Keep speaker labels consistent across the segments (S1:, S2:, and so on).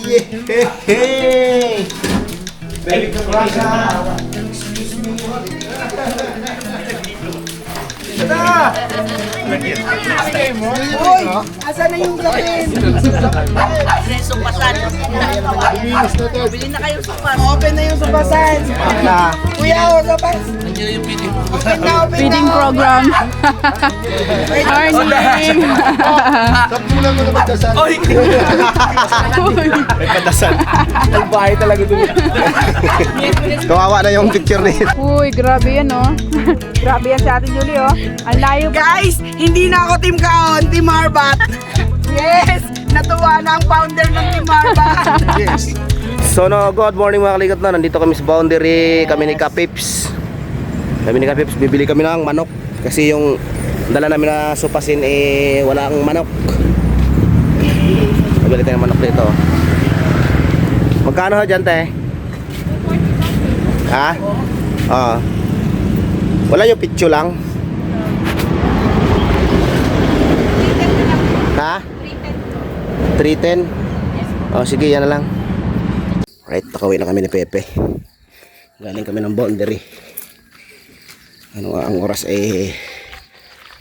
S1: Yay! Baby Kagrasa! Tada!
S2: Uy! Asan na yung gawin?
S3: Sumpasan. Bili na kayong supas.
S2: Open na yung subasan. Kuya, o supas. Open na, open
S4: Feeding
S2: na.
S4: program. Morning!
S1: Kapulang mo na magdasal. Oy! May padasal. Ang bahay talaga dun. Kawawa na yung picture niya.
S4: Uy, grabe yan oh. Grabe yan si Ate Julie oh. Ang layo pa.
S2: Guys, hindi na ako Team Kaon, Team Marbat. Yes! Natuwa na ang founder ng Team Marbat.
S1: Yes. So no, good morning mga kalikat na. Nandito kami sa boundary, kami ni Kapips. Bibili kami ng manok. Kasi yung dala namin na supasin eh walang manok. Bibili tayo ng manok dito. Magkano ha dyan te? Ha? Oo. Wala yung picture lang? Ha? 310? Oh, sige, yan na lang. Right, nakauwi na kami ni Pepe. Galing kami ng boundary. Ano ang oras eh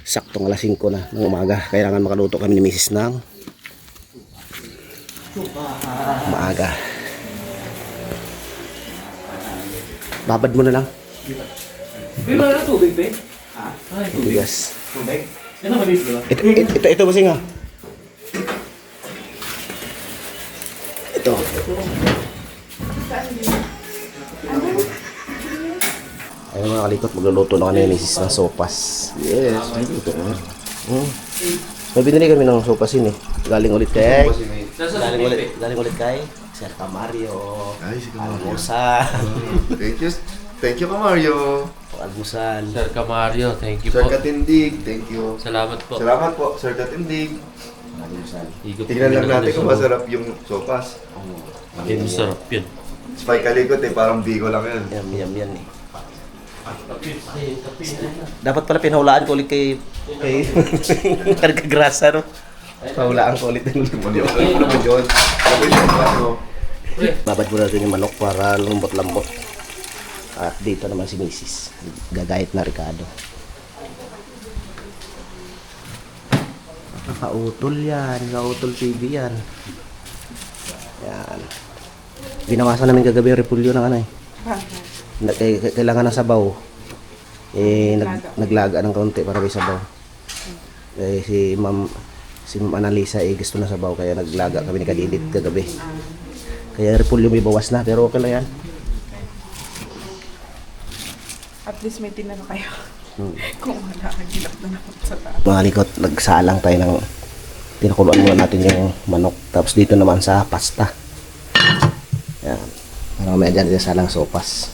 S1: saktong alas 5 na ng umaga. Kailangan makaluto kami ni Mrs. ng maaga. Babad mo na lang.
S5: May mga tubig, be?
S1: Bigas.
S5: Tubig? Ano maliit, di ba?
S1: Ito basing nga. Ito. Ayun mga kalikot, magluluto na kami ni Mrs. ng sopas. Yes, magluluto na. May binili kami ng sopas yun eh. Galing ulit kay Sir Camario.
S6: Ay, si Camario.
S1: Almusal.
S6: Thank you, Camario.
S1: Almusal.
S5: Sir Camario, thank you
S6: Sir
S5: po.
S6: Katindig, thank you.
S5: Salamat po.
S6: Salamat po, Sir Katindig.
S1: Almusal.
S6: Tingnan lang natin kung masarap yung sopas.
S5: Yan, masarap yun.
S6: Spike kalikot eh, parang bigo lang yan.
S1: Yan eh. Dapat pala pinahulaan ko ulit kay Kagrasa, no? Pahulaan ko ulit ng babad mo natin yung manok para lambot-lambot. At dito naman si Mrs. Gagayat na Ricardo. Nakautol yan. Nakautol TV yan. Yan. Binawasan namin kagabi yung repulyo ng ano eh. Kailangan ng sabaw. Eh, naglaga ng kaunti para may sabaw. Eh, si Ma'am Annalisa eh gusto na sabaw kaya naglaga kami ni Kadidit kagabi. Kaya repulyo may bawas na pero okay lang yan.
S2: At least may tinano kayo. Kung wala, nagilap na ako sa taas.
S1: Mga likot, nagsalang tayo ng tinakuluan muna natin yung manok. Tapos dito naman sa pasta. Yan. Mamaya dyan salang sopas.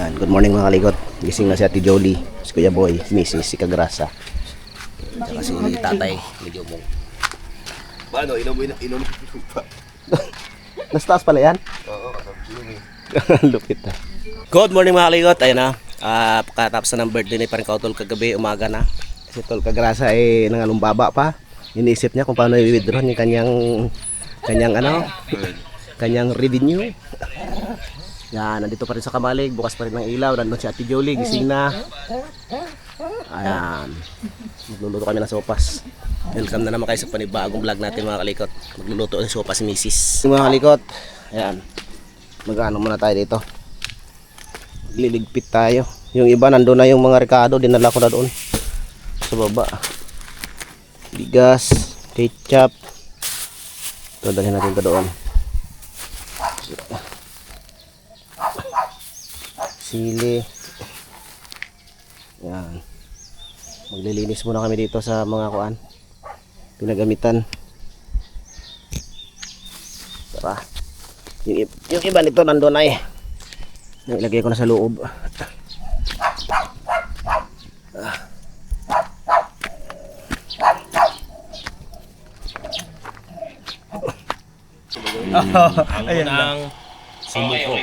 S1: Yan. Good morning mga likot. Gising na si Ate Jolie, si Kuya Boy, Mrs. si Kagrasa. Tsaka si Tatay, medyo mong.
S6: Paano? Inom pa.
S1: Nasa taas pala yan?
S6: Oo, kasama.
S1: Lupit na. Good morning mga likot. Ayun na. Pagkatapos na ng birthday ni parang Kautol kagabi, umaga na. Si Tol Kagrasa ay nangalumbaba pa. Iniisip niya kung paano i-withdraw yung kanyang revenue. Yan, nandito pa rin sa Kamalig, bukas pa rin ng ilaw. Nandun si Ate Jolie, gising na. Ayan. Magluluto kami ng sopas. Welcome na naman kayo sa panibagong vlog natin mga kalikot. Magluluto ng sopas si Mrs. Mga kalikot, ayan. Mag-ano muna tayo dito. Liligpit tayo. Yung iba nandun na yung mga Ricardo, dinala ko na doon sa baba. Bigas, ketchup. Ito, dalhin natin ito doon. Sili. Yan. Maglilinis muna kami dito sa mga pinagamitan. Tara. Yung iba nito nandun na eh. Nilagay ko na sa loob.
S5: Ang unang sumuko.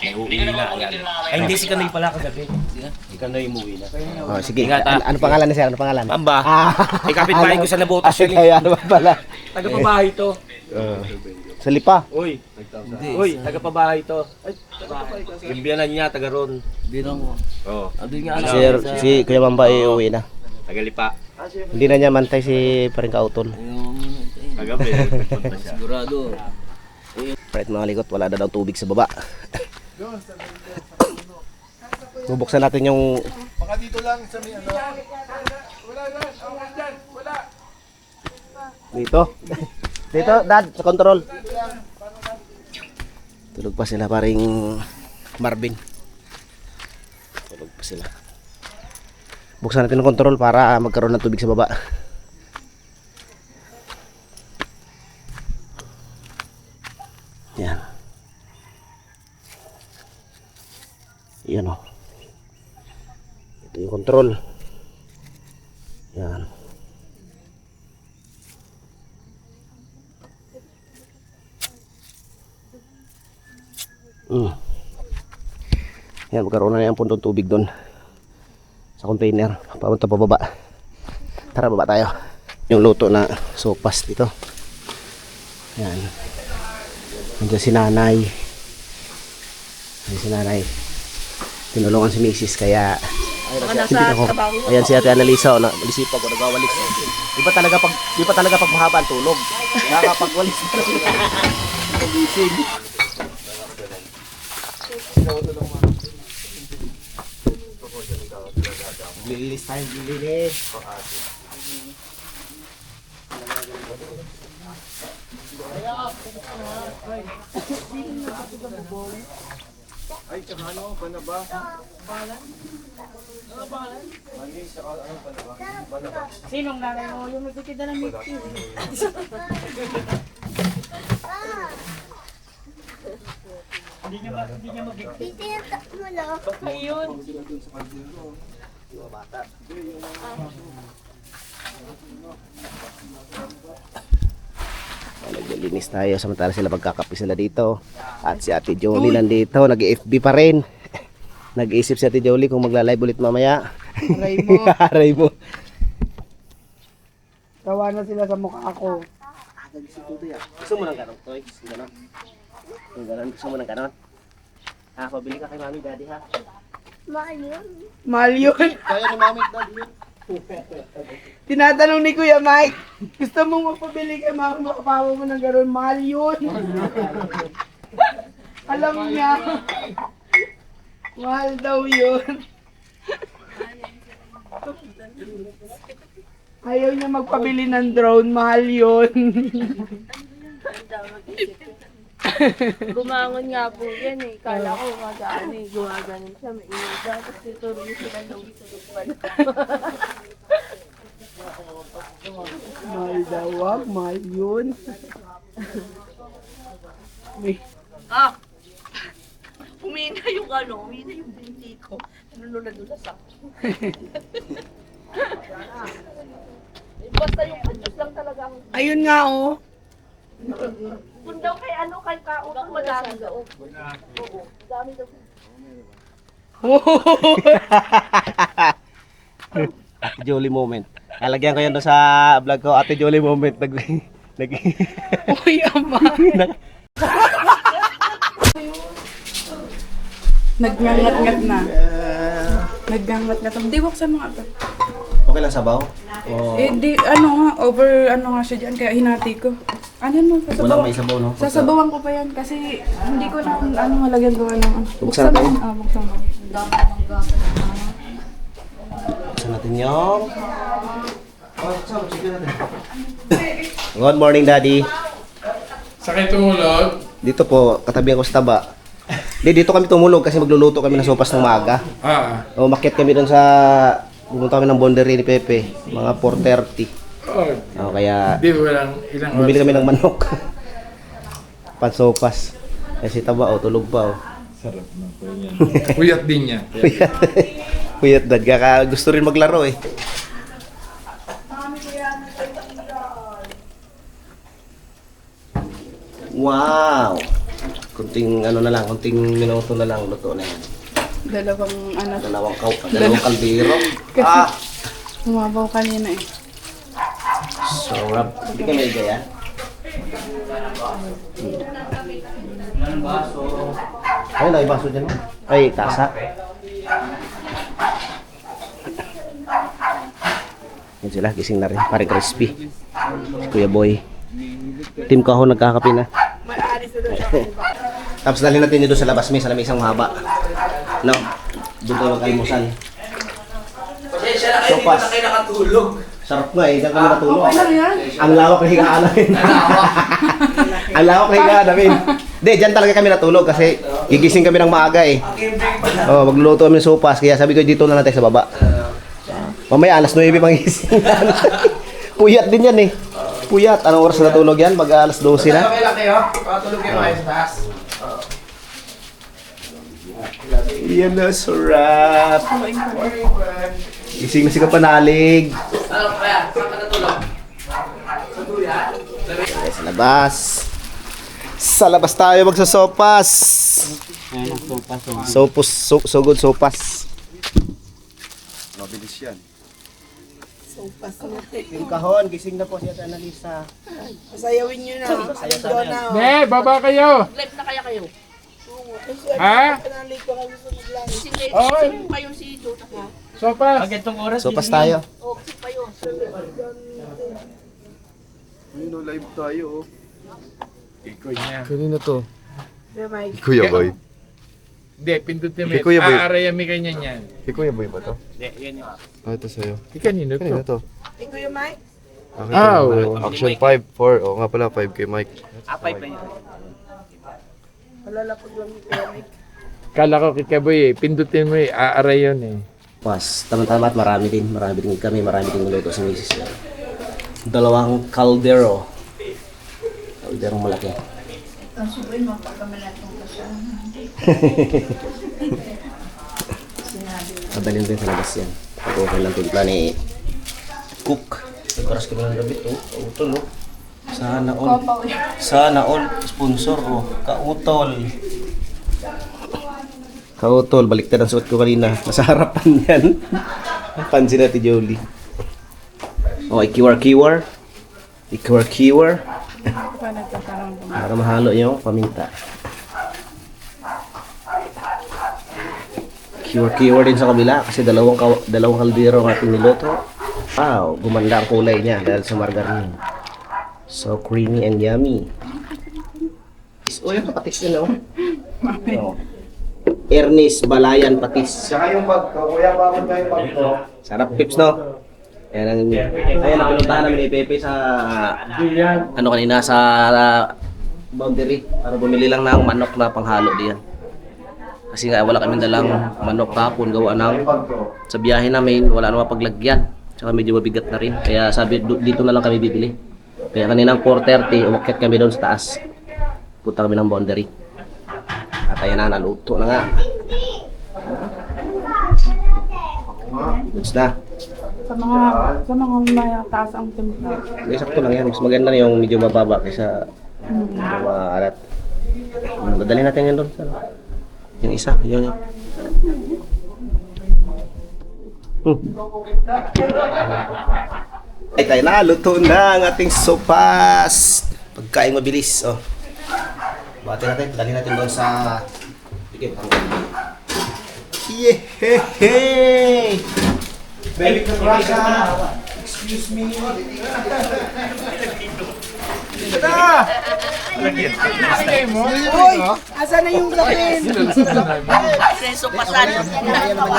S5: Uuwi na agad. Ay, hindi si Kanoy pala kagabi. Si Kanoy umuwi na.
S1: Oh, sige.
S5: Ingat,
S1: Ano pangalan ni sir? Ano pangalan?
S5: Pamba. Ay, kapitbahay ko sa Nabotas.
S1: Ay, kaya naman pala.
S5: Taga-pabahay to.
S1: Sa Lipa.
S5: Uy. Uy, taga-pabahay to. Ay, yung biyanan niya, taga ron.
S3: Binong mo.
S5: Oo.
S1: Si Kuya Mamba ay uwi na.
S5: Taga-lipa.
S1: Hindi na niya mantay si paring kautol.
S5: Kagabi, nagpunta siya.
S3: Sigurado.
S1: Right mga likot, wala na daw tubig sa baba. Bubuksan natin yung...
S6: Baka dito lang sa may ano.
S1: Dito. Dito, Dad, sa control. Tulog pa sila paring Marvin. Tulog pa sila. Buksan natin yung control para magkaroon ng tubig sa baba. Yan. Yan o. Ito yung control. Yan. Yan, magkaroon na yung pundong tubig doon sa container papunta pababa. Tara, baba tayo. Yung luto na sopas dito. Yan. Nandiyan si nanay. Nandiyan si nanay. Tinulungan si misis kaya ako. Ayan si Ate Annalisa, nalisipa ko, nagwawalis. Di pa talaga pag mahaba ang tulog. Nakakapagwalis na gising. Lilis tayo, lilis.
S4: Sinong nanay mo? Yung nagtitinda ng milk tea.
S1: Naglilinis tayo samantala sila magkakape sila dito. At si Ate Jolie nandito, nag-FB pa rin. Nag-iisip si Ate Jolie kung magla-live ulit mamaya.
S2: Aray mo.
S1: Aray mo.
S2: Tawa na sila sa mukha ko.
S1: Gusto mo ng ganon, Toy? Ganon? Yung ganon, gusto mo ng ganon? Ha, pabili ka kay Mami, Daddy ha?
S2: Mahal yun.
S1: Kaya ni Mami, Daddy yun.
S2: Tinatanong ni Kuya Mike, gusto mong magpabili kay mama mo, papa mo ng gano'n, mahal yun. Alam niya. Mahal daw yun. Ayaw niya magpabili ng drone, mahal yun.
S7: Gumangon nga po yan eh. Kala ko magaan eh. Gumaganon siya. May ingay daw. Tapos tuturo niyo sila nung tulog pa na.
S2: Mahal daw, wag, mahal yun.
S3: Ah! Umina yung ano, umina yung binti ko. Nunod na doon sa sakto. Basta yung kanyos lang talaga ang...
S2: Ayun nga oh.
S3: Kung daw kay ano, kay kautang madami daw. Oo, dami daw.
S1: Ate Jolie moment. Lalagyan ko yan doon sa vlog ko, Ate Jolie moment.
S2: Uy, ama. Nagngangat-ngat na. Nagngangat-ngat na. Di, buksan mo nga ito.
S1: Okay lang sabaw? O
S2: Eh, di, ano nga, ano nga siya dyan, kaya hinati ko. Ano mo,
S1: walang
S2: sasabawan.
S1: may sabaw, no?
S2: Sasabawan ko pa yan, kasi hindi ko na, malagyan ko,
S1: Buksan
S2: mo.
S1: natin?
S2: Buksan mo.
S1: Buksan natin yung... Good morning, Daddy.
S8: Sakay tumulog.
S1: Dito po, katabi ako sa taba. Dito kami tumulog kasi magluluto kami ng sopas ng maaga. O, makyat kami doon sa... Pumunta kami ng boundary ni Pepe, mga 4:30.
S8: Oh,
S1: Kaya
S8: di walang ilang
S1: bumili kami ng manok. Pansopas. Kasi taba, tulog pa.
S8: Sarap na po yan. Puyat din niya.
S1: Puyat dad, kaka gusto rin maglaro eh. Wow! Kunting ano na lang, kunting minuto na lang luto na yan.
S2: Dalawang
S1: Dalawang kaldero.
S2: umabaw kanina eh.
S1: Sarap. Hindi ka may gaya? Ay, may baso dyan. Ay, tasa. Yan sila, gising na rin. Pare crispy. Si Kuya Boy. Team Kahon nagkakape na. Tapos dalhin natin dito sa labas, may sa isang mahaba. No? Doon tayo mag-almusal.
S3: Pasensya na kayo, hindi na kayo nakatulog.
S1: Sarap nga eh, diyan kami natulog. Ang lawak na higaan namin. Ang lawak na higaan namin. Hindi, dyan talaga kami natulog kasi gigising kami ng maaga eh. Oh, magluluto kami ng sopas, kaya sabi ko dito na lang tayo sa baba. Mamaya alas 9 mangising. Puyat din yan eh. Puyat. Anong oras na natulog yan? Mag alas 12 na.
S3: Okay lang kayo, patulog kayo kayo sa taas.
S1: Yan na, sarap. Gising na si Kapanalig.
S3: Ano kaya? Saan ka natulog? Sa duyan?
S1: Okay, sa labas. Sa labas tayo magsasopas. Sopos, so good sopas.
S6: Mabilis yan.
S1: Team Kahon, gising na po si Ate Annalisa.
S2: Pasayawin nyo na. Doon na.
S8: Ne, baba kayo.
S3: Live na kaya kayo.
S8: Ha?
S2: Panalik ko kami sa maglang.
S3: Sing
S8: Oy.
S3: pa yung si Jota ka.
S8: Sopas.
S1: Sopas tayo.
S3: O, sing pa yun.
S6: Ayun, live tayo.
S8: Ikoy niya.
S6: Kanina to.
S2: Mike.
S6: Kuya Boy.
S8: Hindi, pindutin mo.
S6: Kay Kuya Boy.
S8: Aarayami kanya niyan.
S6: Kuya Boy ba to?
S5: Hindi, yan yung
S6: Ah, ito sa'yo.
S8: Kanino
S6: Kanina
S8: to?
S6: to.
S2: Ikaw yung Mike?
S6: Okay,
S8: Ah,
S6: to.
S8: oo.
S6: Action 5, 4. Oo nga pala, 5 kay Mike.
S5: 5 na yun.
S2: Malalapag lang yung Kuya Mike.
S8: Kala ko kay Kaboy eh. Pindutin mo eh. Aaray yun eh.
S1: Pas, tama-tama at marami din kami, marami din niluto sa misis. Dalawang kaldero. Kalderong malaki.
S2: Ang subay mo, pagkamalatong ka siya.
S1: Madalhin din sa labas yan. Pag okay lang timpla ni Cook. Nagkaras kami ng gabi. Kautol oh. Sana all sponsor oh. Kautol. Kautol, baliktad ang suot ko kanina. Nasa harapan yan. Pansin natin Jolie. Oh, ikiwar-kiwar. Ikiwar-kiwar. Para mahalo yung paminta. Kiwar-kiwar din sa kabila kasi dalawang kaldero ang ating niluto. Wow, gumanda ang kulay niya dahil sa margarine. So creamy and yummy. Oh, yung patis yun, oh. Oh. Ernest Balayan patis.
S6: Saka yung bag ko, kuya, bakit na yung bag ko?
S1: Sarap pips, no? Ayan ang pinuntahan namin ni Pepe sa ano kanina sa boundary para bumili lang ng manok na panghalo diyan. Kasi nga wala kaming dalang manok kahapon gawa ng sa biyahe namin wala namang paglagyan. Tsaka medyo mabigat na rin. Kaya sabi dito na lang kami bibili. Kaya kaninang 4:30 umakyat kami doon sa taas. Punta kami ng boundary. At ayan na, naluto na nga. Goods na.
S4: Sa mga mataas ang timpla.
S1: Hindi, sakto lang yan. Mas maganda na yung medyo mababa kaysa maalat. Dadalhin natin yan doon. Yung isa, yun. Ay tayo na, luto na ang ating sopas. Pagkain mabilis. Oh. Bati natin, dalhin natin doon sa... Bigyan, Yehey! Baby Kabrasa! Excuse me!
S2: Uy! Asa na yung lapin?
S3: Kasi supasan.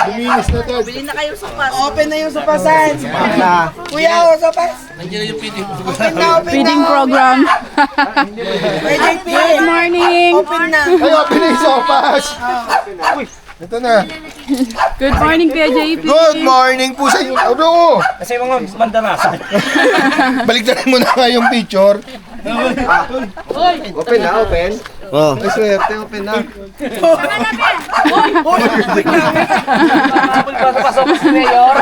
S6: Luminis na to.
S3: Bili na kayo supas.
S2: Open na yung supasan.
S1: na!
S2: Kuya, o sopas. Nandiyan na yung feeding. Open na, open
S4: Feeding
S2: na.
S4: program.
S2: Pwede yung
S4: Good
S2: feeding.
S4: morning!
S2: Open na.
S6: Ay, open na yung sopas! Uy, ito na.
S4: Good morning, Kuya JP!
S6: Good morning po sa inyo. Ano?
S5: Kasi mga mandarasan.
S6: Baliktarin mo na nga yung picture.
S1: Open na, open. Oh.
S6: Ay, swerte, open na.
S5: Pasok si Mayor.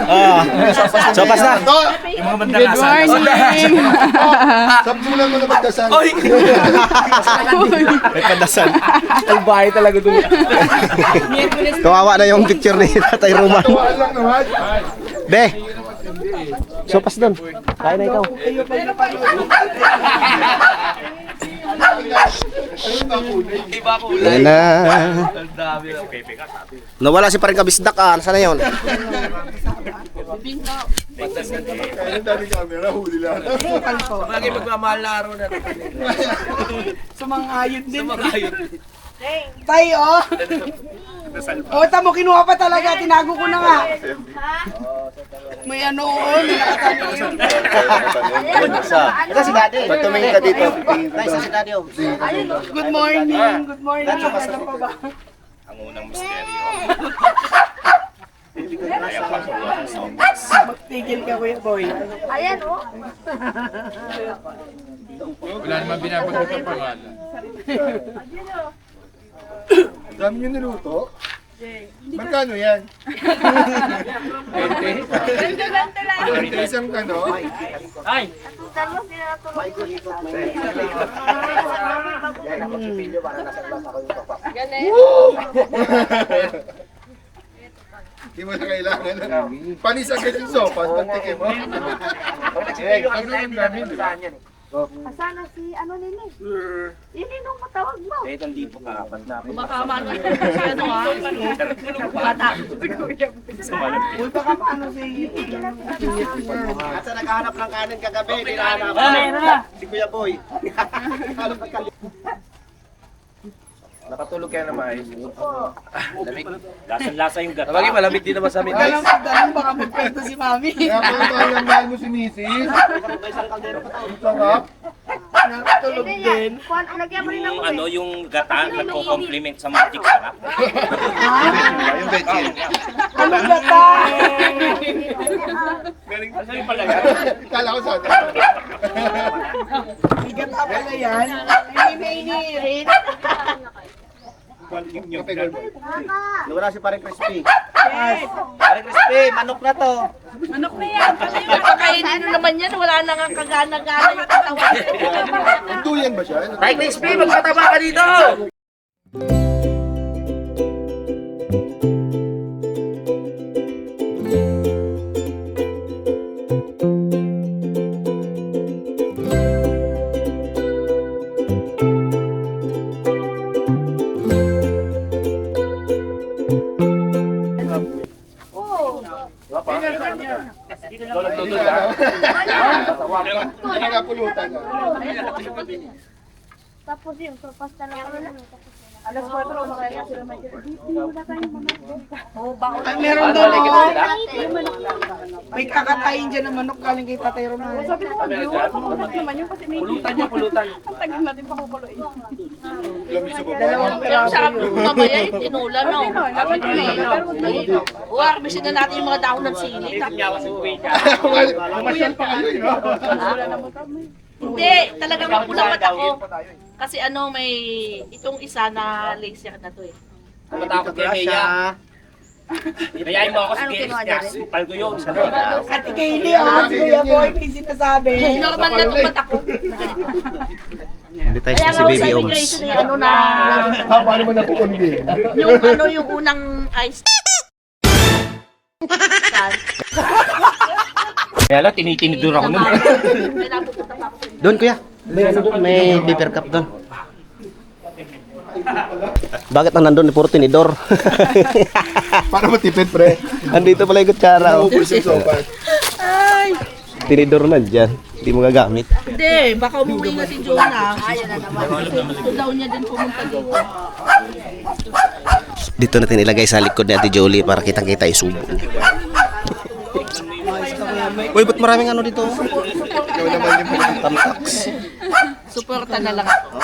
S1: Sopas na!
S6: Ito,
S5: Yung mga
S4: Good
S5: mandarasan.
S4: morning!
S6: sampulan mo na magdasal.
S1: May padasal. Ang bahay talaga dun. Kawawa na yung picture ni Tatay Roman.
S6: Tuwaan lang naman.
S1: Be! Sopas dun. Kaya na ikaw. Ayan na. Nawala si paring kabisdak ah. Nasaan na yun?
S6: Ayun dati camera, huli lang.
S3: Bagay magmamahal na araw na.
S2: Sumangayon din. Tay, oh. Oh, tamo, kinuha pa talaga. Tinago ko na nga. May ano, oh. May nakatanim.
S1: Ito si Daddy.
S6: Pag tumingin ka dito,
S1: Guys, si Daddy oh.
S2: Good morning. Good morning. Ano pa ba?
S5: Ang unang misteryo.
S2: Magtigil ka, Kuya Boy.
S7: Ayan, oh.
S8: Wala naman binabanggit ang pangalan.
S6: dami nyo niluto. Magkano yan? 20 isang ano?
S7: Dalawa sila natulog.
S6: Hindi mo na kailangan. Panis agad yung sopas, pantikin mo. Ano yung dami?
S7: Asana si ano nini? Ini nung matawag mo.
S5: Eh, nandito ka. Ba't na?
S3: Kumakama na si ano ha. Bata.
S2: Uy, baka paano si...
S1: At sa naghahanap ng kanin kagabi, hinahanap. Si Kuya Boy.
S5: Nakatulog kaya na maayos. Lamig. Lasang-lasa yung gata.
S3: Bagay malamig din naman sa amin.
S2: Dalang baka magkwento si Mami.
S6: Kaya pala ang mahal mo si Mrs. Ang sarap.
S2: Nakatulog
S7: Hindi
S2: din.
S7: yan. Kuhan, lagyan mo rin ako
S5: Ano yung gata nagko-compliment sa magic sarap?
S6: Yung veggie.
S2: Ano ba ta?
S5: Saan yung pala?
S6: Kala ko sana.
S2: Bigat ka pala yan. Hindi na iniirit.
S6: Kape gold.
S1: Nawala si paring Crispy. Paring Crispy, manok na to.
S3: Pagkainin nyo naman yan, wala na nga kagana-gana yung katawan.
S6: Duyan ba siya?
S3: Paring Crispy, magpataba ka dito!
S6: Hindi nga pulutan.
S7: Tapos yun, pasta lang kami na.
S2: Alas 4 makaya sila may
S3: Oh, bako
S2: Ay, meron doon oh. May kakatayin dyan ng manok galing kay Tatay Romano. Sabi ko,
S3: pulutan niya, pulutan.
S6: Lamis sa baba.
S2: dalawang
S3: Pero
S2: peraso
S3: sarap
S2: yun.
S3: mamaya yung tinola, no? Harvestin na natin yung mga dahon ng sili.
S6: Umasyal pa kayo, no?
S3: Hindi, talagang mapulang mata ko. Kasi ano, may itong isa na lace na to eh.
S5: Matakot kay Maya. Mayain mo ako sa GS. Pal ko yun.
S2: At Kaylee, oh, si Kuya Boy, may sinasabi.
S3: Normal na itong mata ko.
S1: Hindi tayo
S3: Kaya
S1: si
S3: nga
S1: Baby
S3: sa
S1: Oms.
S3: immigration eh, ano na,
S6: Paano mo napukundi?
S3: yung unang ice.
S5: Kaya lang, tinitinidor ako nun.
S3: May napupunta pa ako.
S1: Doon kuya. May ano doon? May beaver cup doon. Bakit ang nandun ni puro tinidor?
S6: Para matipid, pre.
S1: Andito pala yung kutsara. Oh.
S6: Naubos yung sopas.
S1: Tinidor na dyan. Hindi mo gagamit.
S3: Hindi, baka umuwi na si Jonah. Ayun na naman. Gusto daw niya din pumunta dito.
S1: Dito natin ilagay sa likod ni Ate Jolie para kitang-kita yung subo niya. Uy, ba't maraming ano dito?
S6: Ikaw naman yung
S1: Tamtax.
S3: Suporta na lang ako.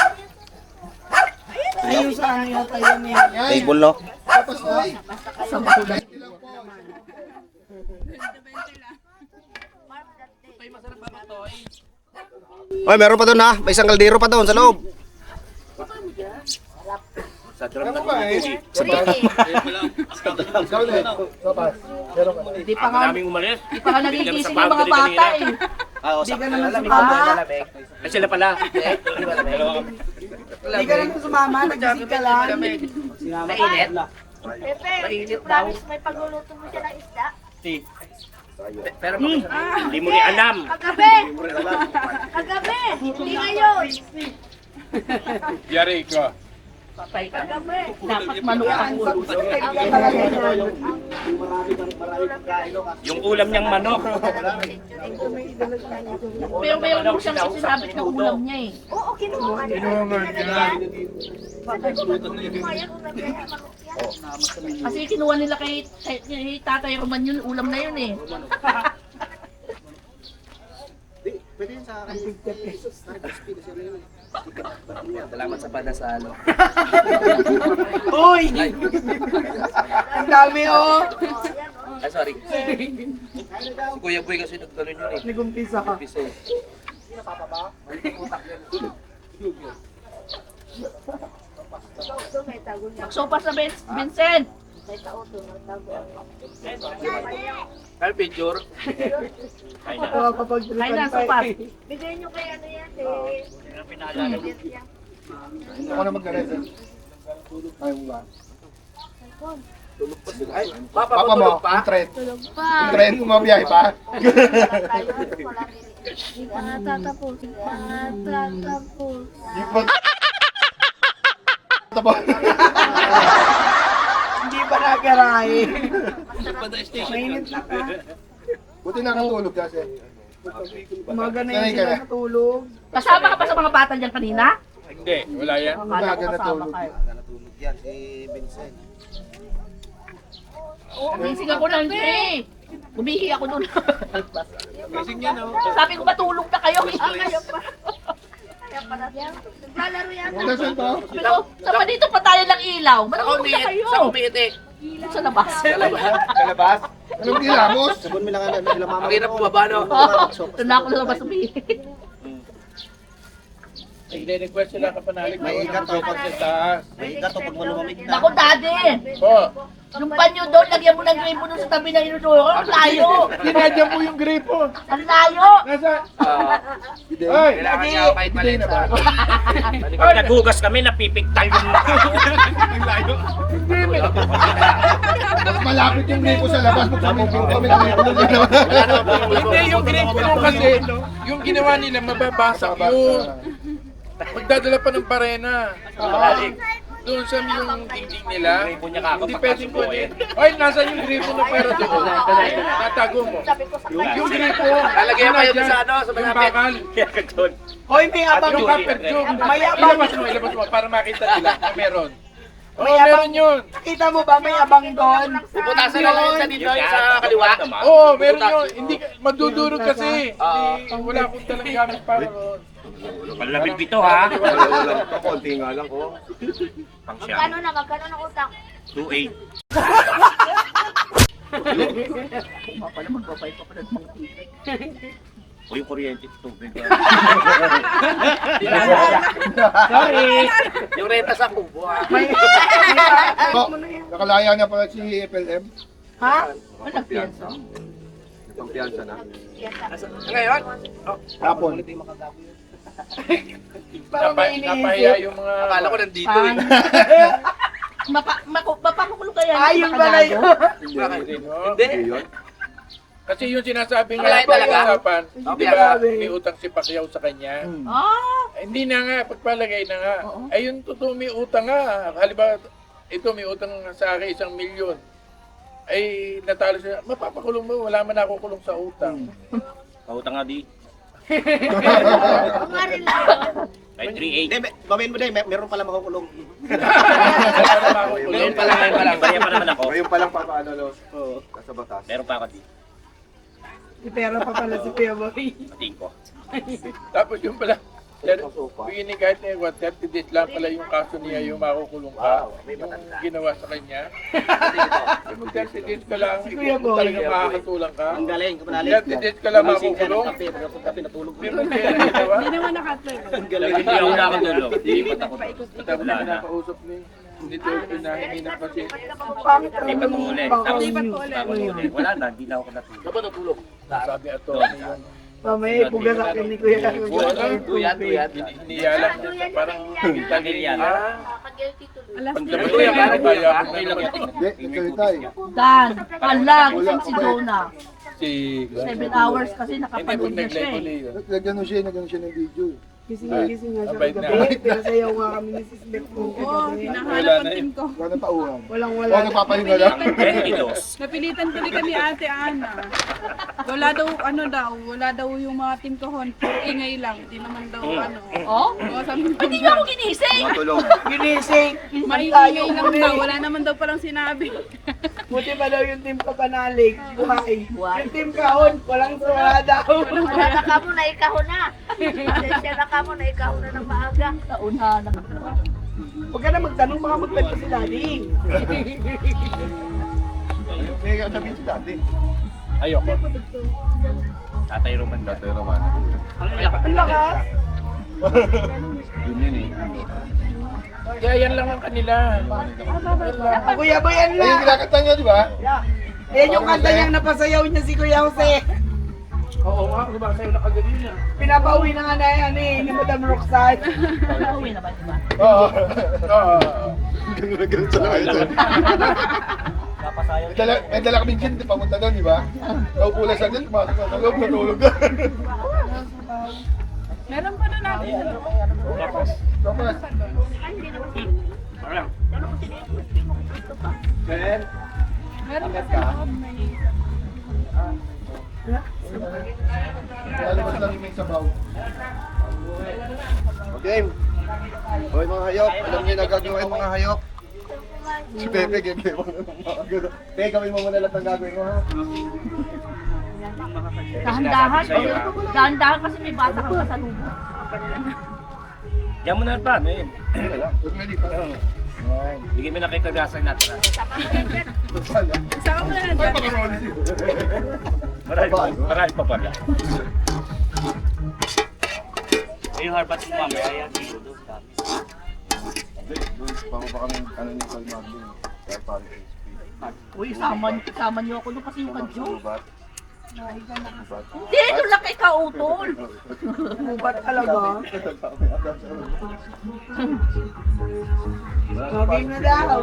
S2: Ayun sa ano yata yun eh.
S1: Table, no? Uy, meron pa doon ha. May isang kaldero pa doon sa loob.
S6: Ano ba eh? Ikaw na. Sopas. Meron ka.
S3: Hindi pa nga,
S5: Maraming umalis.
S3: hindi pa nga nagigising yung mga bata eh.
S2: Hindi ka naman sumama.
S5: Ay, sila pala.
S2: Hindi ka naman sumama, nagising ka lang.
S3: Mainit.
S7: Pepe, promise may pagluluto mo siya ng isda.
S5: Pero hindi mo rin alam.
S7: Kagabi! Kagabi! Hindi ngayon!
S8: Yari ko.
S3: Patay ka. Dapat manok ang ulo.
S5: Yung ulam niyang manok.
S3: Pero mayroon mo siyang sinabit na ulam niya eh.
S7: Oo, kinuha niya.
S3: Kasi kinuha nila kay Tatay Roman yun, ulam na yun eh.
S1: Pwede yun sa akin. Salamat sa padasalo.
S2: Uy! Ang dami oh!
S1: Ay, sorry. Si Kuya Boy kasi nagtanong yun eh.
S2: Nagumpisa ka.
S1: Piso.
S3: Magsopas na Vincent!
S5: Kaya picture.
S2: Oo, kapag
S3: Ay na, sopas.
S7: Bigay nyo kay ano yan,
S6: Ako na mag-reset. Ayaw mo ba?
S5: Papa
S6: Papa mo, yung trend.
S7: Tulog
S6: Yung
S7: pa.
S6: trend, umabiyahe pa.
S7: Matatapos. Matatapos.
S6: Yung pag... Tapos.
S2: Hindi pa nagarahe. Mainit na ka.
S6: Buti nakatulog kasi.
S2: Umaga na
S6: Sanay
S2: yun
S6: ka
S2: sila
S6: na?
S2: natulog.
S3: Kasama ka pa sa mga bata dyan kanina?
S8: Hindi, wala yan.
S3: Akala ko
S6: Umaga
S3: kasama
S6: natulog.
S3: ka.
S1: Natulog yan si Vincent.
S3: Gising ako ng 3. Umihi ako doon. Sabi ko matulog na kayo.
S7: Naglalaro yan.
S6: Nasaan to?
S3: Pero sa dito pa tayo ng ilaw. Matulog na kayo.
S5: Sa umiiti.
S3: Sa labas.
S5: Kalabas.
S6: Anong kilamos?
S1: Sabon mo lang nila mama.
S5: Ang hirap bumaba, no?
S3: Doon na ako sa labas umihi.
S8: Nagre-request sila kapanalig.
S1: May ikat to pag may ikat to pag malumamig na.
S3: Naku, daddy.
S8: Po,
S3: Yung panyo doon, lagyan mo ng gripo doon sa tabi ng inodoro. Ang layo.
S8: sinadya mo yung gripo.
S3: Ang layo.
S8: Nasa... Ay!
S5: Kailangan niya ako kahit
S6: Hindi na ba?
S5: Pag naghugas kami, napipiktal yung layo.
S6: Mas malapit yung gripo sa labas. Pag sumipin kami,
S8: Hindi, yung gripo mo kasi, yung ginawa nila, mababasa yun. Magdadala pa ng parena. Doon sa yung dingding nila, hindi pwedeng ko din. Ay, nasa yung gripo na pera doon. Natago mo. Yung gripo,
S5: Lalagyan pa yun sa ano, sa
S8: yung
S5: malapit.
S8: bakal.
S2: Hoy, may abang
S8: Yung copper tube.
S2: May abang.
S8: Ilabas mo, para makita nila na meron. Oo,
S2: May abang.
S8: meron yun.
S2: Kita mo ba may abang doon?
S5: Puputasan lang yun sa dito, yung sa kaliwa.
S8: Oo, meron yun. Hindi, madudurog kasi. Hindi, wala akong talang gamit para ron.
S5: Malabig dito, ha?
S6: Konti nga lang, oh.
S5: Pang
S7: Magkano na? Magkano na utang?
S5: 2.8. O yung kuryente, tubig. Sorry! Yung renta sa kubo, ha?
S6: Oh, nakalaya na pala si FLM.
S2: Ha?
S6: Pampiyansa na.
S5: Ngayon?
S6: Hapon.
S2: Parang may
S8: Napahiya
S2: iniisip.
S8: yung mga...
S5: Akala ko nandito, eh.
S3: Mapapakulo kaya.
S2: Ayun pala yun.
S8: Hindi. Kasi yung sinasabi
S5: Wala
S8: nga
S5: talaga?
S8: usapan, di ba may utang si Pacquiao sa kanya?
S3: Ah,
S8: Hindi na nga, pagpalagay na nga.
S3: Oo.
S8: Ay yung totoo may utang nga. Halimbawa, ito may utang sa akin 1 milyon. Ay natalo siya, mapapakulong mo, wala man nakukulong sa utang.
S5: Pautang nga di.
S7: Mga rin lang yun.
S5: Kahit 3.8.
S1: Hindi, babayin mo din, meron pala makukulong.
S5: Ngayon pa lang, Bariya pa naman ako.
S6: Ngayon pa lang papaano, Los. Oo. Nasa batas.
S5: Meron pa ako di.
S2: Pera pa pala si Kuya Boy.
S5: Pating ko.
S8: Tapos yung pala, Bigyan ni kahit na 30 days lang pala yung kaso niya yung makukulong ka. Yung ginawa sa kanya. Yung 30 days ka lang,
S2: Kuya
S8: kung
S2: Boy.
S8: talagang makakatulang ka.
S1: Ang galing, kapanalig.
S8: 30 days ka lang makukulong.
S1: Kape, natulog
S8: May masaya na ginawa.
S4: Hindi naman nakatulog.
S1: Ang galing.
S5: Hindi ako nakatulog. Hindi pa ako.
S8: Tapos na pinakausap ni dito pinahingi ng kasi.
S2: Pangit
S5: Hindi pa tumuli.
S2: Tapos
S5: Wala na, hindi na ako natulog.
S8: Sabi ato yung
S2: mamaya ipuga sa akin ni Kuya.
S5: Tuyat.
S8: iniyalan niya. Parang
S5: Tagilian.
S7: Nakaka-guilty tuloy.
S4: Alas
S8: Pagdaman
S4: 10.
S8: niya, parang bayaran na naman.
S6: Hindi, nagsalita eh.
S3: Dan, alag, si Dona.
S8: Si
S3: 7 hours kasi
S8: Hindi,
S3: nakapanood
S8: kung
S3: na siya
S8: nag-live
S3: eh.
S8: ulit yun.
S6: Nagano siya ng video eh.
S2: Gising nga siya kagabi. Pinasayaw nga kami ni Sis Beth kung kagabi.
S8: Wala na eh.
S6: Wala tauhan.
S2: Walang-wala.
S6: O, nagpapahinga lang.
S4: Napilitan tuloy kami Ate Ana. Wala daw yung mga team kahon. Puro ingay lang. Hindi naman daw
S3: Oh?
S4: sabi ko,
S3: Hindi nga ako ginising.
S2: Ginising.
S4: maingay lang daw. Wala naman daw palang sinabi.
S2: Buti pa daw yung team kapanalig. Buhay. Yung team kahon, wala daw.
S7: Wala na ka mo na ikaw na. Pasensya na ka mo na ikaw na ng maaga.
S3: Nauna na.
S2: Huwag ka na magtanong, baka magkwento si Daddy.
S6: May sabihin si dati.
S5: Ayoko. Tatay Roman daw.
S6: Tatay Roman.
S2: Ang lakas.
S6: Yun yun eh.
S8: Kaya yan lang ang kanila.
S2: Kuya Boy, yan
S6: Ayun,
S2: lang.
S6: kinakanta niya, di ba?
S2: Yan yung kanta niyang napasayaw niya si Kuya Jose.
S8: Oo nga, diba sa'yo nakagabi na.
S2: Pinapauwi na nga na yan ni Madam Roxanne.
S3: Nauwi na ba, diba?
S6: Oo.
S8: Oo.
S6: Ganun na ganun sa langit. May dala kaming gin, pamunta doon, di ba? Naupo lang sa gin, pumasok na sa loob, natulog na.
S4: Meron pa na natin.
S6: Tapos,
S4: Meron pa sa loob.
S6: lalabas lang yung may sabaw. Okay. Hoy mga hayok, alam niyo na gagawin mga hayok. Si Pepe, gagawin mo na ng mga gano'n. Teka, gawin mo muna lahat ng gagawin mo ha.
S3: Dahan-dahan. Dahan-dahan kasi may bata kang kasalubong.
S5: Diyan mo na pa, ano yun?
S6: Wala lang, huwag na lipat. Yan.
S5: Bigyan mo na kay Kagasan natin.
S6: Saan yan?
S4: Saka mo na
S6: Ay,
S4: dyan.
S6: pakaroni.
S5: Marami pa pala. Yung harbat mo mamaya yan.
S6: Doon, baka kami, ano niya, Salmag din. Kaya pala.
S3: Uy, sama niyo ako doon kasi yung kadyo.
S6: Ubat.
S3: Hindi, doon lang kay Kautol.
S2: Ubat talaga. Okay na daw.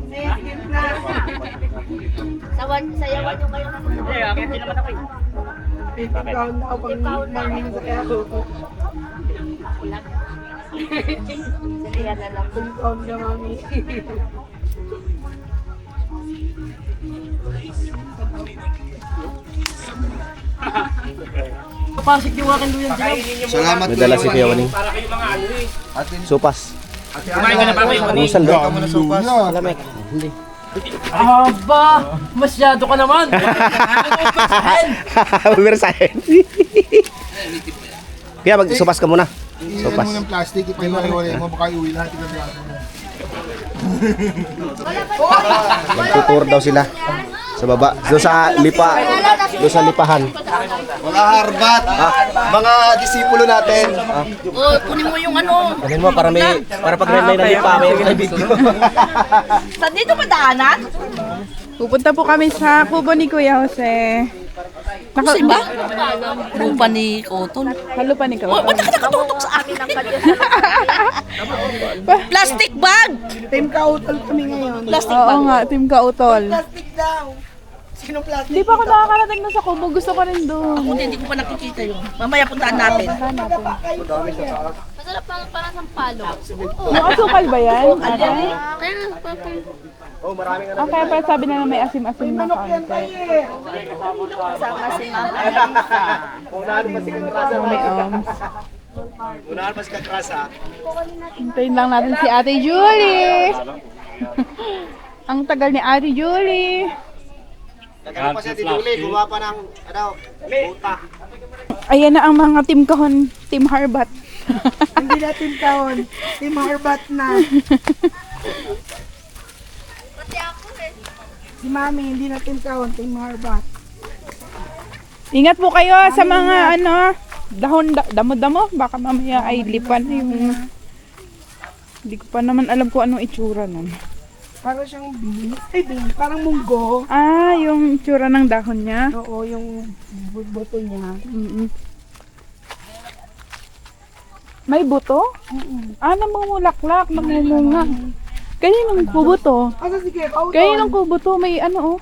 S2: Sige na.
S7: Sayawan nyo kayo ng
S3: Hindi naman ako eh.
S2: Ikaw na ako pag maming sa ako.
S7: Sige na lang.
S2: Ikaw na mami.
S6: Salamat.
S1: May dala si Kuya Waning.
S5: Para kayo mga ano eh.
S1: Sopas.
S5: Kumain ka na ba kayo?
S1: Musal
S6: Ikaw
S1: daw.
S6: mo na sopas.
S1: Lamek. Hindi.
S3: Aba! Masyado ka naman!
S1: Bumirsahin. Kaya magsupas ka muna.
S6: Iyan mo ng plastic, ipahiwa-hiwalay mo, baka iuwi lahat yung gaso mo.
S1: Magtutour daw sila. Sa baba. Doon sa lipa. Doon sa lipahan.
S6: Mga harbat, mga disipulo natin.
S3: Oh, kunin mo yung ano.
S1: Kanin mo para pag may nalipa, may video.
S3: Saan dito madaanan?
S4: Pupunta po kami sa kubo ni Kuya Jose.
S3: Kasi ba? Lupa ni Kautol.
S4: Halo pa ni
S3: Oh, ba't
S4: Kuya.
S3: ka nakatutok sa akin ng kadyo? Plastic bag!
S2: Team Kautol kami ngayon.
S3: Plastic
S4: Oo
S3: bag.
S4: nga, Team Kautol.
S2: Plastic daw. Sino plastic?
S4: Hindi pa ako nakakarating na sa kubo. Gusto ko rin doon.
S3: Ako hindi ko pa nakikita yun. Mamaya puntaan natin.
S7: Masarap para sa palo.
S4: Yung asukal ba yan? Ate?
S7: Kaya papang
S4: Ang kaya pa sabi na may asim-asim na kaunti.
S7: sama si Mama.
S4: May Hintayin lang natin si Ate Julie. Ang tagal ni Ate Julie. Ayan na ang mga team kahon, team Harbat.
S2: Hindi na Team Kahon. Team Harbat na. Si Mami, hindi na Team Kahon, Team Harbat.
S4: Ingat po kayo sa mga ano, dahon, damo-damo. Baka mamaya ay lipan yung... Hindi ko pa naman alam kung anong itsura nun.
S2: Parang siyang beans. Ay, beans. Parang munggo.
S4: Ah, yung itsura ng dahon niya.
S2: Oo, yung buto niya.
S4: Mm-mm. May buto? Ah, namumulaklak, namumunga. Kaninong kubo to?
S2: Asa si Kuya Kautol?
S4: Kaninong kubo to? May ano oh.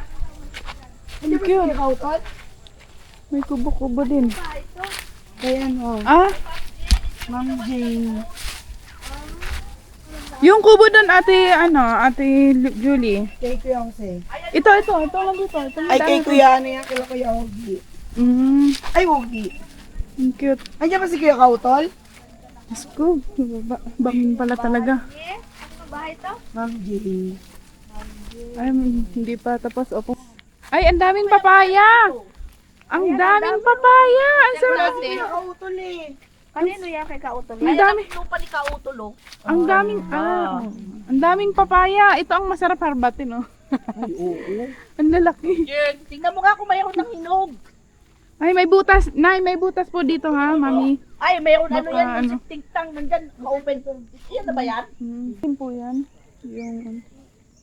S2: Hindi ba si Kuya Kautol?
S4: May kubo-kubo din.
S2: Kaya ano.
S4: Ah,
S2: Ma'am Jane.
S4: Yung kubo doon, ate Julie.
S2: Kay Kuya Jose.
S4: Ito lang dito. Ito
S2: Ay, kay Kuya ano yan? Kay Kuya Ogi. Ay, Ogi.
S4: Ang cute.
S2: Andiyan ba si Kuya Kautol?
S4: Diyos ko, bangin pala talaga.
S2: Ma'am Jane.
S4: Ay, hindi pa tapos. Opo. Ay, ang daming papaya! Ang daming papaya! Ang sarap!
S2: Kuya Kautol eh.
S3: Kanino yan kay Kautol?
S4: Ang dami.
S3: Lupa ni Kautol, oh.
S4: Ang daming, ang daming papaya. Ito ang masarap harbatin, oh.
S2: Ay, oo.
S4: Ang lalaki.
S3: Tingnan mo nga kung mayroon ng hinog.
S4: Ay, may butas. Nay, may butas po dito, ha, mami.
S3: Ay, mayroon ano
S4: Baka
S3: yan,
S4: ano.
S3: tingtang nandyan, ma-open to. Yan na ba yan?
S4: Yan po yan. Yung,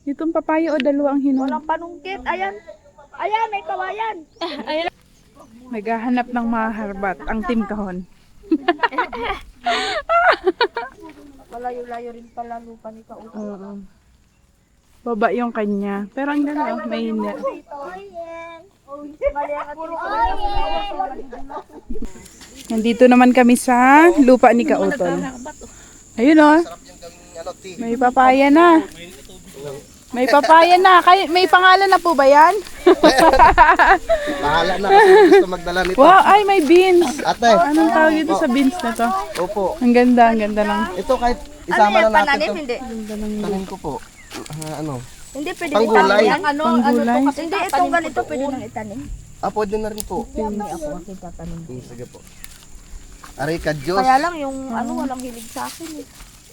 S4: itong papaya o dalawa ang hinog.
S3: Walang panungkit, ayan. Ayan, may kawayan.
S4: Naghahanap ng maharbat ang Team Kahon.
S3: Malayo-layo rin pala lupa ni Kautol.
S4: Oo. Baba yung kanya. Pero ang ganda, oh, may hindi. Nandito naman kami sa lupa ni Kautol. Ayun, oh. May papaya na. May papaya na. May pangalan na po ba yan?
S6: Bahala na kasi gusto magdala nito.
S4: Wow, ay may beans.
S6: Ate,
S4: Anong tawag dito sa beans na to?
S6: opo.
S4: Ang ganda lang.
S6: Ito kahit isama na natin to.
S7: Hindi.
S6: Tanin ko po. Ano?
S7: Hindi pwede
S6: Panggulay.
S7: itanim. Ano
S4: Panggulay.
S7: to kasi hindi itong ganito pwede nang itanim.
S6: Pwede na rin po.
S7: Hindi ako kasi tatanim.
S6: Sige po. Aray ka Diyos.
S7: Kaya lang yung walang hilig sa akin eh.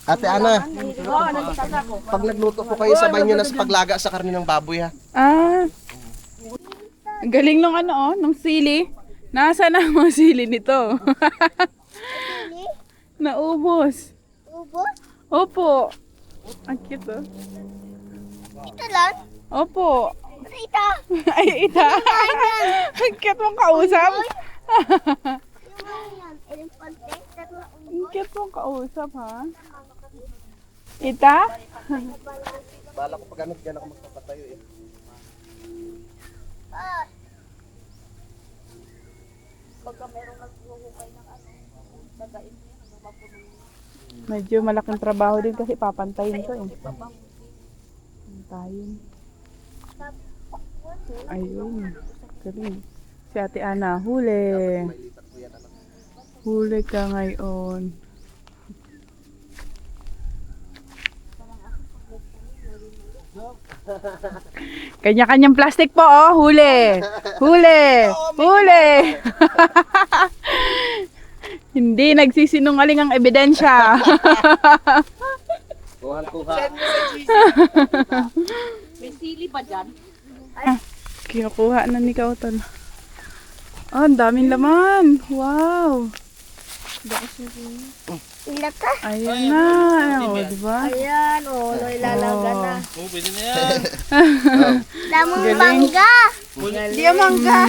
S6: Ate Ana,
S3: Oo, nandito ako.
S6: pag nagluto po kayo, sabay nyo na sa paglaga sa karne ng baboy ha.
S4: Ang galing nung nung sili. Nasaan na ang mga sili nito? Naubos.
S7: Ubos?
S4: Opo. Ang cute, oh.
S7: Ito lang?
S4: Opo.
S7: Ito.
S4: Ay, ita. Ang cute mong kausap. Ang cute mong kausap, ha? Ita?
S6: Bala ko pag ano, dyan ako magpapatayo eh.
S4: Medyo malaking trabaho din kasi papantayin ko, eh. Pantayin. Ayun. Galing. Si Ate Ana, huli. Huli ka ngayon. Kanya-kanyang plastic po, oh. Huli. Huli. Huli. Hindi nagsisinungaling ang ebidensya.
S6: Kuhan-kuha.
S3: May sili ba dyan?
S4: Kinukuha na ni Kautol. Oh, ang daming laman. Wow.
S7: Ilan ka?
S4: Ayan na. Oh, diba?
S7: Ayan, ilalaga na.
S5: Pwede na yan.
S7: Damong mangga.
S2: Di mangga.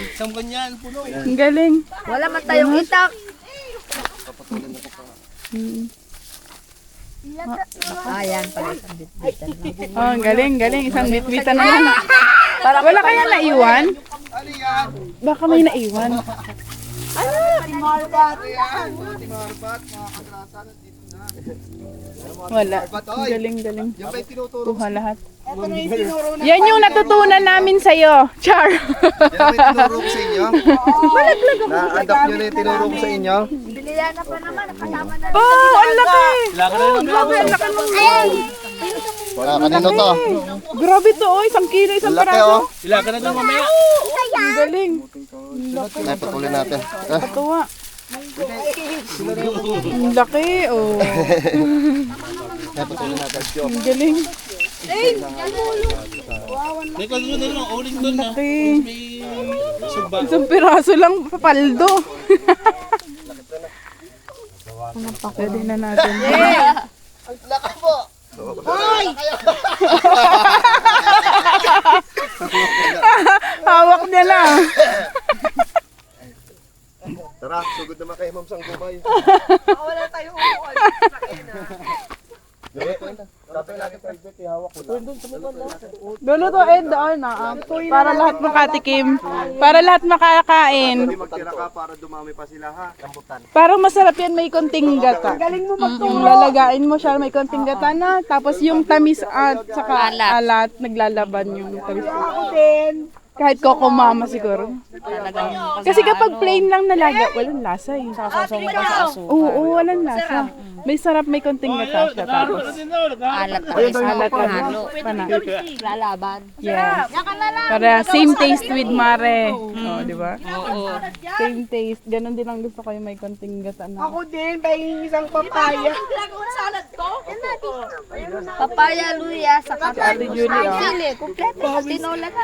S5: Isang ganyan, puno.
S4: Ang galing.
S7: Wala man tayong itak. Ayan, pala isang bitbitan lang.
S4: Oh, ang galing, galing. Isang bitbitan na lang. Wala kaya naiwan? Baka may naiwan. Wala. Ang galing, galing.
S6: Yan ba yung tinuturo?
S4: Kuha lahat. Yan yung natutunan namin sa'yo. Char.
S6: Yan ba yung tinuro ko sa inyo? Na-adapt nyo na yung tinuro ko sa inyo?
S7: Bilihan na pa naman, kasama na.
S4: Oh, ang laki.
S5: Kailangan na lang.
S4: Grabe, ang laki ng
S6: Wala, kanino to?
S4: Grabe to, oh. 1 kilo, 1
S6: Ang laki
S4: peraso.
S6: oh.
S5: Kailangan na lang mamaya.
S4: Ang galing.
S6: Ay, patuloy natin.
S4: Katuwa. Ang laki, oh.
S6: Ay, patuloy natin.
S4: Ang galing.
S5: May kasunod na lang, uling doon na.
S4: Laki.
S5: May suba.
S4: 1 piraso lang, papaldo. Pwede na natin. Hawak niya lang.
S6: Tara, sugod naman kayo, Ma'am Sanggubay.
S2: Wala tayo upuan.
S6: Dapat natin private, ihawak
S4: Lulutuin doon na. Para lahat makatikim. Para lahat makakain.
S6: Magtira ka para dumami pa sila ha.
S4: Parang masarap yan, may konting gata. Galing mo lalagain mo siya, may konting gata na. Tapos yung tamis at saka alat, naglalaban yung tamis.
S2: Ako din.
S4: Kahit Coco Mama siguro. Kasi kapag plain lang nalaga, walang lasa eh. Oo, walang lasa. May sarap, may konting gata siya. Tapos,
S7: Alat na
S4: alat
S7: halo.
S4: Pana.
S7: Lalaban.
S4: Yes. Para same taste with Mare. Oh, di ba? Same taste. Ganon din ang gusto ko yung may konting gata na.
S2: Ako din, pahingin isang papaya.
S3: Ginagawa salad ko?
S7: Papaya, luya, saka
S4: Ate Julie, oh.
S7: sili. Kompleto. Tinola na.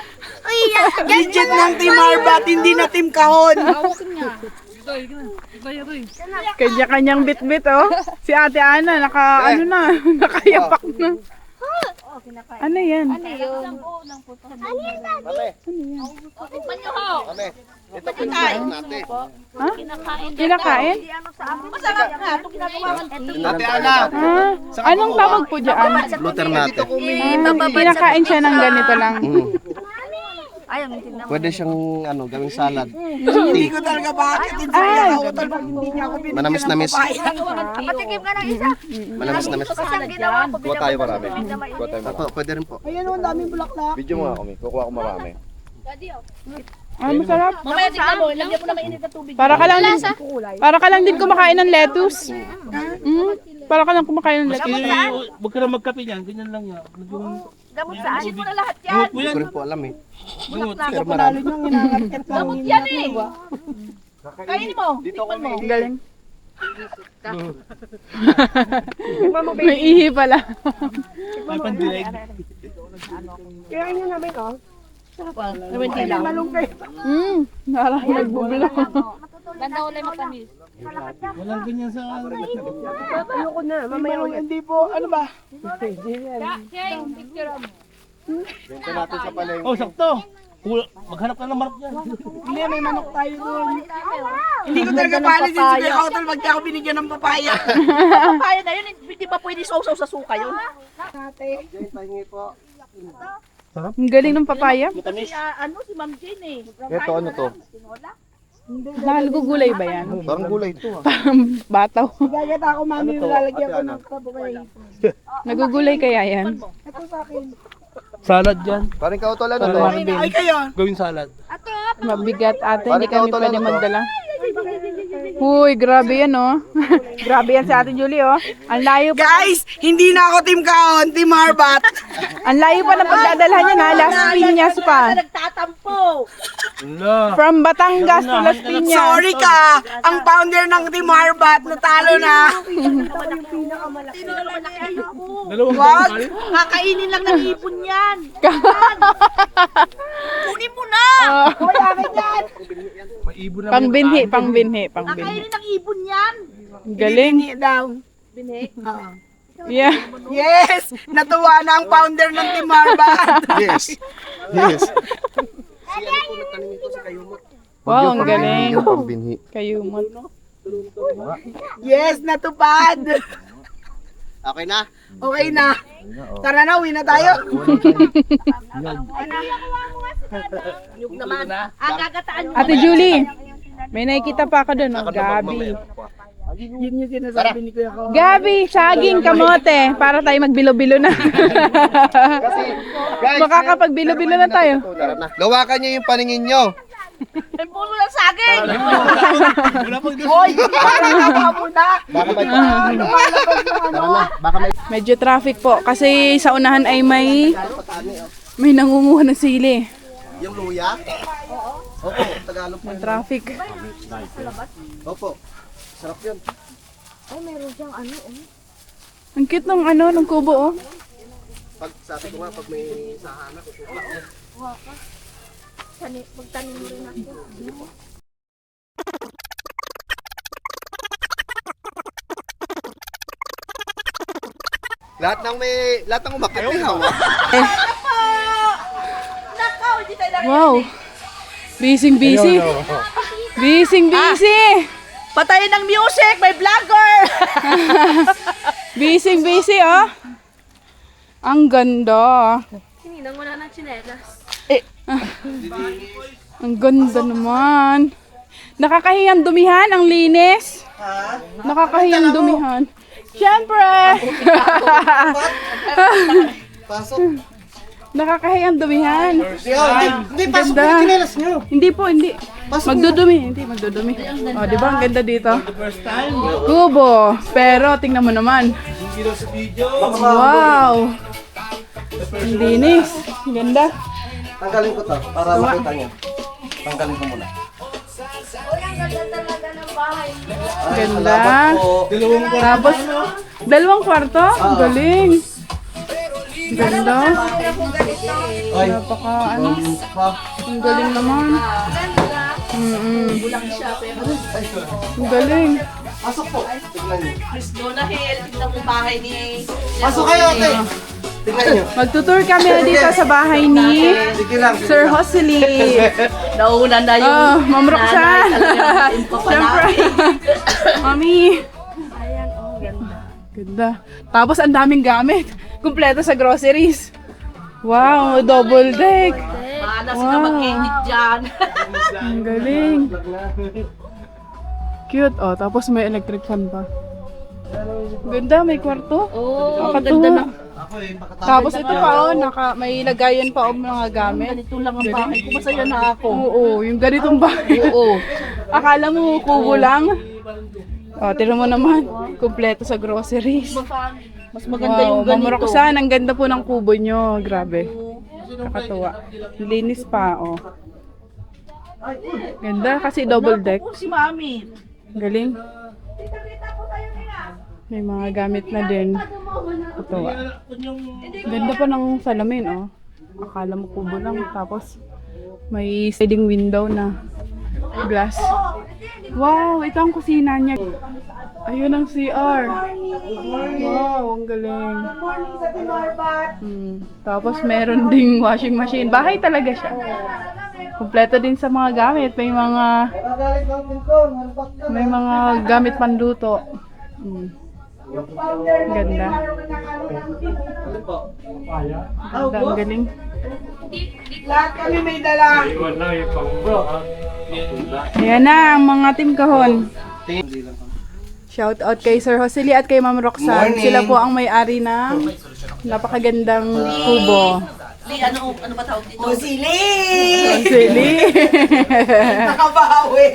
S2: Legit ng Team Arbat, hindi na Team Kahon.
S4: Kanya-kanyang bit-bit, oh. Si Ate Ana, nakayapak na. Ano yan?
S7: Ano yun?
S3: Tikman nyo ho.
S6: Kami. Ito po yung sabaw natin.
S4: Ha?
S3: Kinakain.
S4: Kinakain?
S3: Masarap nga. Ito ginagawa ko.
S6: Ate Ana.
S4: Ah, anong tawag po dyan?
S6: Luter natin.
S4: Kinakain siya ng ganito lang.
S7: Ayaw, tingnan mo.
S6: Pwede siyang gawing salad.
S2: Hindi ko talaga bakit din sa kahon. Hindi niya ako binigyan ng
S6: Manamis-namis.
S2: papaya.
S7: Patikim ka ng isa.
S6: Manamis-namis.
S7: Isang ginawa ko.
S6: Kuha tayo marami. Kuha tayo marami. Pwede rin po.
S2: Ayun o, ang daming bulaklak.
S6: Video mo nga kami. Kukuha ko marami.
S4: Ah, masarap.
S3: Mamaya tignan mo. Lagyan mo na mainit na tubig.
S4: Para ka lang din kumakain ng lettuce. Para ka lang kumakain ng lettuce.
S5: Huwag ka na magkape niyan, ganyan lang yan.
S7: Gamot saan?
S3: Isin mo na lahat yan.
S6: Hindi ko rin po alam eh.
S2: Pero marami nang inangat lang.
S3: Gamot yan eh. Kainin mo. Tikman mo.
S4: Galing. May ihi pala.
S5: May pandilig.
S2: Kaya yun namin o.
S3: Hindi lang.
S2: Malunggay.
S4: Parang nagbubulo.
S7: Ganda ulay matamis.
S5: Walang ganyan sa...
S2: Ayoko na. Mamaya hindi po. Ano ba?
S6: Benta natin sa palengke.
S5: Oh, sakto! Maghanap ka ng marap yan.
S2: Hindi, may manok tayo doon. Hindi ko talaga palisin si Kuya Kautal pag ako binigyan ng papaya.
S3: Papaya na yun. Hindi ba pwede sausaw sa suka yun?
S6: Diyan, pahingi po.
S4: Ang galing ng papaya.
S3: Si Ma'am Jane eh.
S6: Ito, ano to?
S4: Nagugulay ba yan?
S6: Parang gulay ito ah.
S4: Parang bataw.
S2: Gagata ako, mami, lalagyan ko ng papaya.
S4: Nagugulay kaya yan?
S2: Ito sa akin.
S5: Salad yan.
S6: Parang Kautal ano to?
S2: Ay, kayo.
S5: Gawin salad.
S4: Mabigat ate, hindi
S6: Parang
S4: kami
S6: kautal
S4: pwede
S6: ano to?
S4: magdala. Uy, grabe yan oh. Grabe yan si Ate Julie oh. Ang layo pa.
S2: Guys, hindi na ako Team Kahon, Team Arbat.
S4: Ang layo pa ng pagdadalhan niya na. Las Piñas pa.
S3: Nagtatampo.
S4: From Batangas to Las Piñas.
S2: Sorry ka, ang founder ng Team Arbat, natalo na.
S3: Sino naman nakihipon?
S5: Dalawang
S2: Wag.
S3: Kakainin lang ng ipon yan. Kunin mo na.
S2: Hoy, akin yan.
S5: maibon na.
S4: Pangbinhi.
S3: Kakainin ng ibon yan.
S4: Galing.
S2: Hindi daw.
S4: Yeah.
S2: Yes, natuwa na ang founder ng Team Arbat.
S6: Yes. Yes. Si ano po nagtanim ito si Kayumot.
S4: Wow, ang galing.
S6: Yung pambinhi.
S4: Kayumot.
S2: Yes, natupad.
S6: Okay na?
S2: Okay na. Tara na, uwi na tayo.
S3: Yung naman. Gagataan nyo.
S4: Ate Julie, may nakikita pa ako doon. Oh. Gabi.
S2: Yun yung sinasabi ni Kuya Kahon.
S4: Gabi, saging, kamote. Para tayo magbilo-bilo na.
S6: Kasi, guys,
S4: Makakapagbilo-bilo na tayo.
S6: tara na. Gawakan niyo yung paningin niyo.
S3: May puno ng saging.
S2: Hoy, tama muna.
S6: Baka may...
S2: Lumalabas yung ano.
S6: Baka may...
S4: Medyo traffic po. Kasi sa unahan ay may nangunguha ng sili.
S6: Yung luya? Opo, Tagalog po.
S4: Traffic.
S6: Opo. Sarap yun.
S4: Ang cute ng ng kubo oh.
S6: Pag sabi ko nga, pag may sahana, kukuha.
S7: Magtanim mo rin ako.
S6: Lahat ng umakit may hawak.
S3: Nakaw, hindi tayo lang.
S4: Wow. Busy. Busy.
S3: Patayin ng music, may vlogger.
S4: Busy oh. Ang ganda.
S7: Hininang wala ng tsinelas.
S4: Ang ganda naman. Nakakahiyang dumihan, ang linis. Nakakahiyang dumihan. Siyempre! Nakakahiyang dumihan.
S1: Hindi, pasok mo yung chinelas nyo.
S4: Hindi po, hindi. Magdudumi, hindi magdudumi. Oh, di ba ang ganda dito? Kubo. Pero tingnan mo naman. Wow. Ang linis. Ang ganda.
S1: Tanggalin ko to para makita nyo. Tanggalin ko muna.
S4: Ganda. Tapos, dalawang kwarto? Ang galing. Ganda. Napaka, ano. Ang galing naman.
S3: Bulang siya, pero
S4: Ang galing.
S1: Pasok po. Tignan nyo.
S3: Miss Donahel, tignan mo bahay ni...
S1: Pasok kayo, ate. Tignan nyo.
S4: Magtutour kami dito sa bahay ni
S1: Sige lang.
S4: Sir Josely.
S3: Nauna na yung
S4: Oh, Ma'am Roxanne. Siyempre. Mami.
S3: Ayan, oh, ganda.
S4: Ganda. Tapos ang daming gamit. Kumpleto sa groceries. Wow, double deck.
S3: Malas ka mag-edit dyan.
S4: Ang galing. Cute. Oh, tapos may electric fan pa. Ganda, may kwarto.
S3: Oh, ang
S4: Nakatuwa.
S3: ganda na.
S4: Tapos ito pa, oh, may lagayan pa mga gamit.
S3: Ganito lang ang bahay ko. Masaya na ako.
S4: Oo, yung ganitong bahay.
S3: Oo.
S4: Akala mo kubo lang. Oh, tira mo naman. Kumpleto sa groceries.
S3: Mas maganda yung
S4: Ma'am
S3: ganito.
S4: Roxanne, ang ganda po ng kubo nyo. Grabe. Nakatuwa. Linis pa, oh. Ganda kasi double deck.
S3: Oh, si Mami.
S4: Galing. May mga gamit na din. Katuwa. Ganda pa ng salamin, oh. Akala mo kubo lang. Tapos, may sliding window na glass. Wow, ito ang kusina niya. Ayun ang CR. Wow, ang galing. Tapos, meron ding washing machine. Bahay talaga siya. Kompleto din sa mga gamit. May mga gamit panluto. Ganda. Ganda, ang galing.
S2: Lahat kami may dala.
S4: Ayan na ang mga team kahon. Shout out kay Sir Josely at kay Ma'am Roxanne. Sila po ang may-ari ng napakagandang kubo.
S3: Ano ba tawag dito?
S2: O sili!
S4: Josely.
S2: Nakabawi.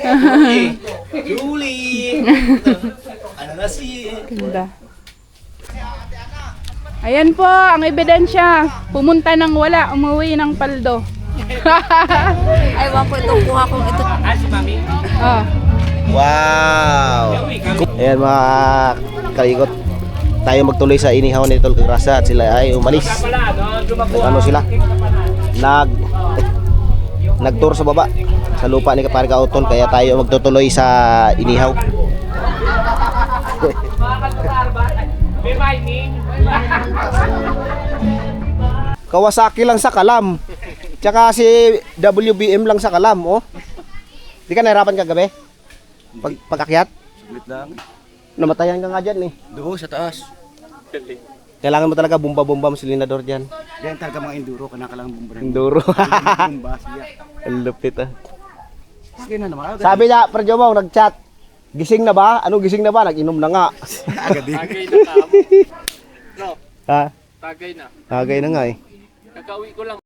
S5: Julie! Ano na si...
S4: Ganda. Ayan po ang ebidensya. Pumunta ng wala, umuwi ng paldo.
S7: Ay, wako itong kuha kong ito.
S4: Ah.
S1: Wow! Ayan mga kalikot. Tayo magtuloy sa inihaw ni Tol Kagrasa at sila ay umalis. Ano sila? Nag-tour sa baba sa lupa ni Kapare Kautol, kaya tayo magtutuloy sa inihaw. Kawasaki lang sa Kalam. Tsaka si WBM lang sa Kalam, oh. Di ka nahirapan kagabi? Pag-akyat?
S5: Saglit lang.
S1: Namatayan ka nga dyan, eh.
S5: Doon sa taas.
S1: Kailangan mo talaga bumba-bumba mo silinador dyan.
S5: Yan talaga mga enduro. Kanakalang bumbra.
S1: Enduro.
S5: Bumba siya.
S1: Ang lupit, ah.
S5: Sige na naman.
S1: Sabi niya, Perjo mo, nag-chat. Gising na ba? Ano gising na ba? Nag-inom na nga.
S5: Agad din.
S8: Tagay na tamo. No,
S1: Ha?
S8: tagay na.
S1: Agay na nga, eh.
S8: Kakauwi ko lang.